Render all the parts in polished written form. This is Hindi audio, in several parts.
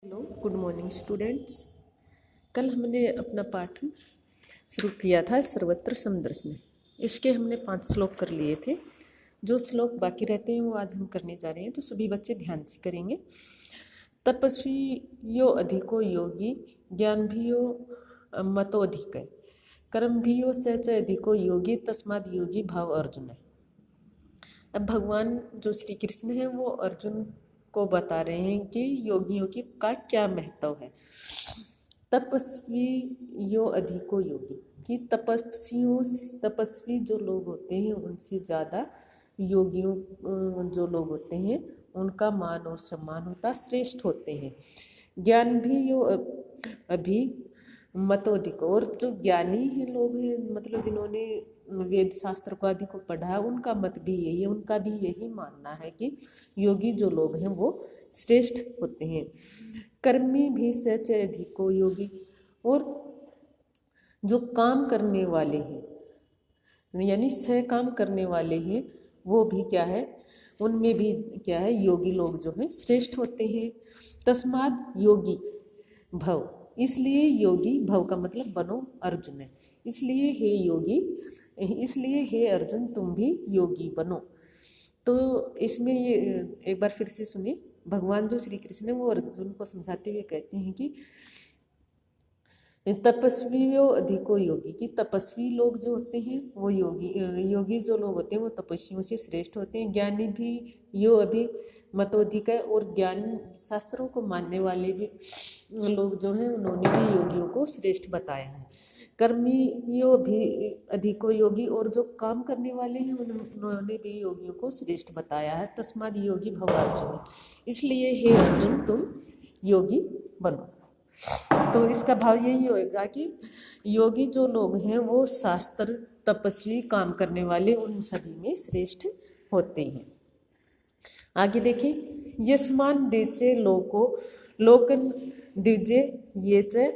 Hello, good morning students. कल हमने अपना पाठ शुरू किया था सर्वत्र समदर्शनं। इसके हमने 5 श्लोक कर लिए थे। जो श्लोक बाकी रहते हैं वो आज हम करने जा रहे हैं, तो सभी बच्चे ध्यान से करेंगे। तपस्वी यो अधिको योगी, ज्ञान भी यो मतो अधिक है, कर्म भी यो सच अधिको योगी, तस्माद योगी भाव अर्जुन है। अब भगवान जो श्री कृष्ण हैं वो अर्जुन को बता रहे हैं कि योगियों की का क्या महत्व है। तपस्वी यो अधिको योगी, कि तपस्वी जो लोग होते हैं उनसे ज़्यादा योगियों जो लोग होते हैं उनका मान और सम्मान होता, श्रेष्ठ होते हैं। ज्ञान भी यो अभी मतोधिक, और जो ज्ञानी ही लोग हैं, मतलब जिन्होंने वेद शास्त्र को आदि को पढ़ा है, उनका मत भी यही है, उनका भी यही मानना है कि योगी जो लोग हैं वो श्रेष्ठ होते हैं। कर्मी भी सच अधिको योगी, और जो काम करने वाले हैं यानी सह काम करने वाले हैं वो भी क्या है, उनमें भी क्या है, योगी लोग जो हैं श्रेष्ठ होते हैं। तस्माद योगी भव, इसलिए योगी, भव का मतलब बनो, अर्जुन है, इसलिए हे योगी, इसलिए हे अर्जुन तुम भी योगी बनो। तो इसमें ये एक बार फिर से सुनिए, भगवान जो श्री कृष्ण है वो अर्जुन को समझाते हुए कहते हैं कि तपस्वियों अधिको योगी, कि तपस्वी लोग जो होते हैं वो योगी जो लोग होते हैं वो तपस्वियों से श्रेष्ठ होते हैं। ज्ञानी भी यो अभी मतोधिक है, और ज्ञान शास्त्रों को मानने वाले भी लोग जो हैं उन्होंने भी योगियों को श्रेष्ठ बताया है। कर्मी यो भी अधिको योगी, और जो काम करने वाले हैं उन्होंने भी योगियों को श्रेष्ठ बताया है। तस्माद योगी भव अर्जुन, इसलिए हे अर्जुन तुम योगी बनो। तो इसका भाव यही होगा कि योगी जो लोग हैं वो शास्त्र, तपस्वी, काम करने वाले, उन सभी में श्रेष्ठ होते हैं। आगे देखिए, यस्मान द्विजे लोकन द्विजे ये च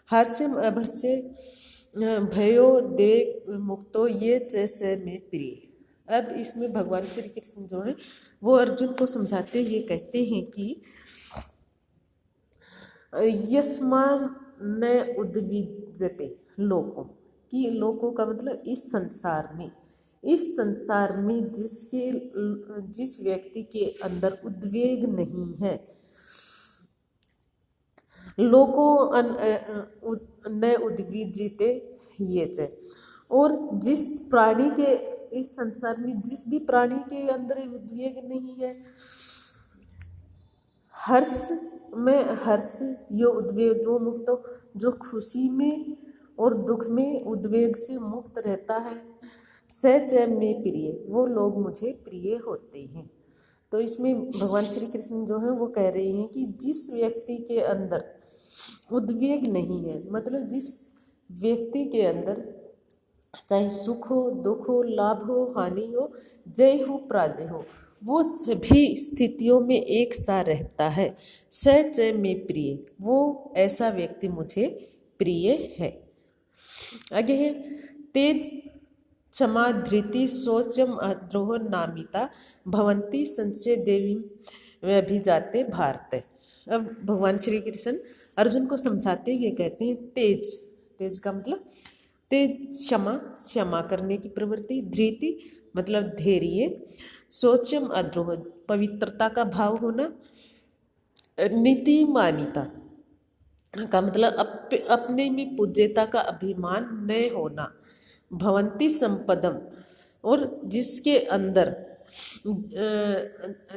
हर्षम अभर्ष्य भयो देव मुक्तो ये च स में प्रिय। अब इसमें भगवान श्री कृष्ण जो है वो अर्जुन को समझाते हुए कहते हैं कि यस्मान न उद्विजते लोकों, कि लोकों का मतलब इस संसार में जिस व्यक्ति के अंदर उद्वेग नहीं है, लोको न उद्विजिते ये च, और जिस प्राणी के, इस संसार में जिस भी प्राणी के अंदर उद्वेग नहीं है, हर्ष में हर्ष यो उद्वेगो मुक्तो, जो खुशी में और दुख में उद्वेग से मुक्त रहता है, सच में प्रिय, वो लोग मुझे प्रिय होते हैं। तो इसमें भगवान श्री कृष्ण जो है वो कह रहे हैं कि जिस व्यक्ति के अंदर उद्वेग नहीं है, मतलब जिस व्यक्ति के अंदर चाहे सुख हो, दुख हो, लाभ हो, हानि हो, जय हो, पराजय हो, वो सभी स्थितियों में एक सा रहता है, सच में प्रिय, वो ऐसा व्यक्ति मुझे प्रिय है। आगे है, तेज क्षमा धृति शौचम अद्रोह नामिता भवंती संशय देवी अभिजाते भारत। अब भगवान श्री कृष्ण अर्जुन को समझाते हुए कहते हैं, तेज का मतलब तेज क्षमा करने की प्रवृत्ति, धृति मतलब धैर्य, शौचम अद्रोह पवित्रता का भाव होना, नीतिमानिता का मतलब अपने में पूज्यता का अभिमान न होना, भवंती संपदम, और जिसके अंदर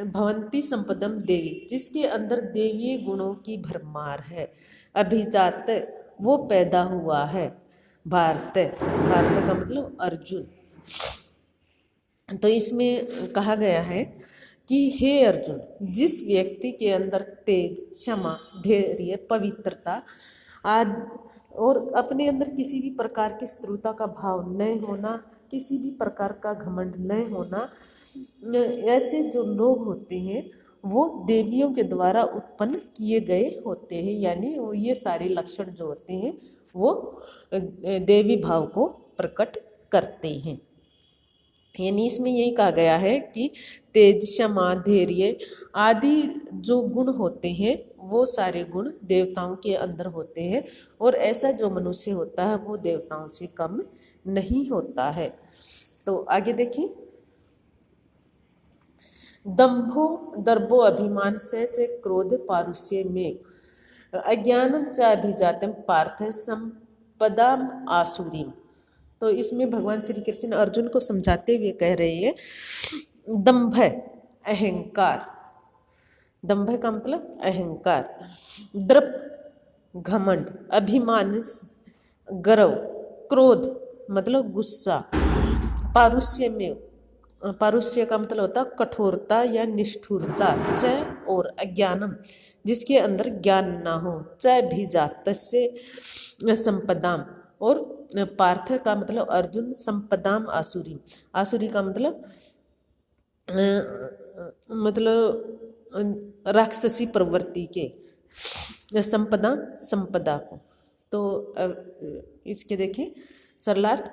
भवंती संपदम देवी, जिसके अंदर देवीय गुणों की भरमार है, अभिजात वो पैदा हुआ है, भारत का मतलब अर्जुन। तो इसमें कहा गया है कि हे अर्जुन, जिस व्यक्ति के अंदर तेज, क्षमा, धैर्य, पवित्रता आदि, और अपने अंदर किसी भी प्रकार की शत्रुता का भाव न होना, किसी भी प्रकार का घमंड न होना, ऐसे जो लोग होते हैं वो देवियों के द्वारा उत्पन्न किए गए होते हैं, यानी वो ये सारे लक्षण जो होते हैं वो देवी भाव को प्रकट करते हैं। यानी इसमें यही कहा गया है कि तेज, क्षमा, धैर्य आदि जो गुण होते हैं वो सारे गुण देवताओं के अंदर होते हैं, और ऐसा जो मनुष्य होता है वो देवताओं से कम नहीं होता है। तो आगे देखिए, दंभो दर्भो अभिमान से च क्रोध पारुष्य में अज्ञानम च अभिजातम पार्थ संपदाम आसुरीम। तो इसमें भगवान श्री कृष्ण अर्जुन को समझाते हुए कह रहे हैं, दंभ अहंकार, दंभ का मतलब अहंकार, दर्प घमंड, अभिमान गर्व, क्रोध मतलब गुस्सा, पारुष्य में, पारुष्य का मतलब होता है कठोरता या निष्ठुरता, च और अज्ञानम जिसके अंदर ज्ञान ना हो, च भी जात से संपदाम, और पार्थ का मतलब अर्जुन, संपदाम आसुरी, आसुरी का मतलब राक्षसी प्रवृत्ति के, संपदा संपदा को। तो इसके देखें सरलार्थ,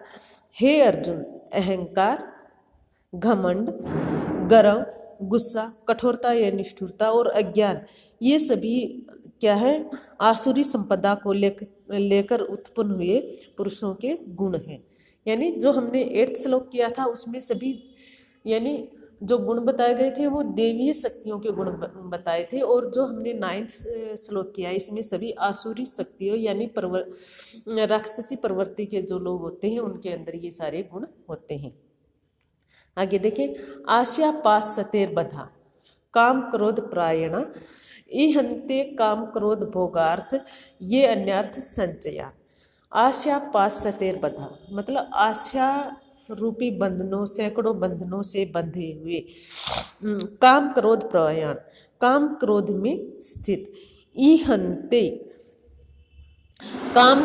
हे अर्जुन, अहंकार, घमंड, गर्व, गुस्सा, कठोरता या निष्ठुरता और अज्ञान, ये सभी क्या है, आसुरी संपदा को लेकर उत्पन्न हुए पुरुषों के गुण हैं। यानी जो हमने 8th श्लोक किया था उसमें सभी यानी जो गुण बताए गए थे वो देवीय शक्तियों के गुण बताए थे, और जो हमने 9th श्लोक किया इसमें सभी आसुरी शक्तियों यानी राक्षसी प्रवृत्ति के जो लोग होते हैं उनके अंदर ये सारे गुण होते हैं। आगे देखें, आशा पास सतेर बधा काम क्रोध प्रायण इहंते काम क्रोध भोगार्थ ये अन्यार्थ संचया। आशा पास सतेर बधा मतलब आशा रूपी बंधनों, सैकड़ों बंधनों से बंधे हुए, काम क्रोध प्रयाण काम क्रोध में स्थित, इहंते काम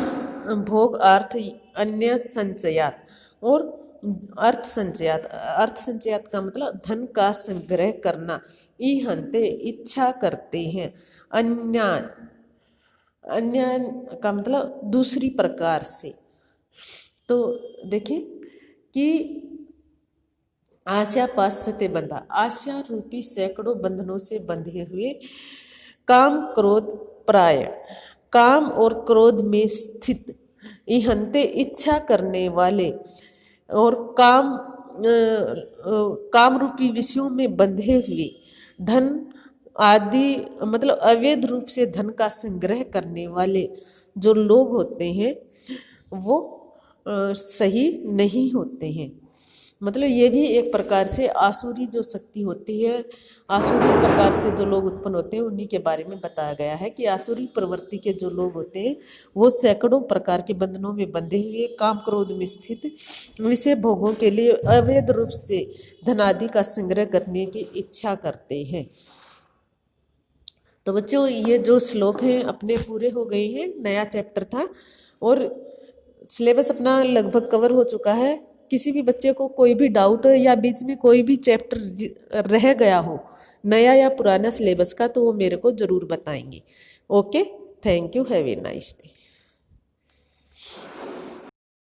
भोग अर्थ अन्य संचयात, और अर्थ संचयात, अर्थ संचयात का मतलब धन का संग्रह करना, इहंते इच्छा करते हैं, अन्य अन्य का मतलब दूसरी प्रकार से। तो देखें कि आशा पास सते बंधा, आशा रूपी सैकड़ों बंधनों से बंधे हुए, काम क्रोध प्राय काम और क्रोध में स्थित, इहंते इच्छा करने वाले, और काम रूपी विषयों में बंधे हुए, धन आदि मतलब अवैध रूप से धन का संग्रह करने वाले जो लोग होते हैं वो सही नहीं होते हैं। मतलब ये भी एक प्रकार से आसुरी जो शक्ति होती है, आसुरी प्रकार से जो लोग उत्पन्न होते हैं उन्हीं के बारे में बताया गया है कि आसुरी प्रवृत्ति के जो लोग होते हैं वो सैकड़ों प्रकार के बंधनों में बंधे हुए, काम क्रोध में स्थित, विषय भोगों के लिए अवैध रूप से धनादि का संग्रह करने की इच्छा करते हैं। तो बच्चों ये जो श्लोक हैं अपने पूरे हो गए हैं, नया चैप्टर था और सिलेबस अपना लगभग कवर हो चुका है। किसी भी बच्चे को कोई भी डाउट या बीच में कोई भी चैप्टर रह गया हो नया या पुराना सिलेबस का तो वो मेरे को ज़रूर बताएंगे। Okay, thank you, have a nice day.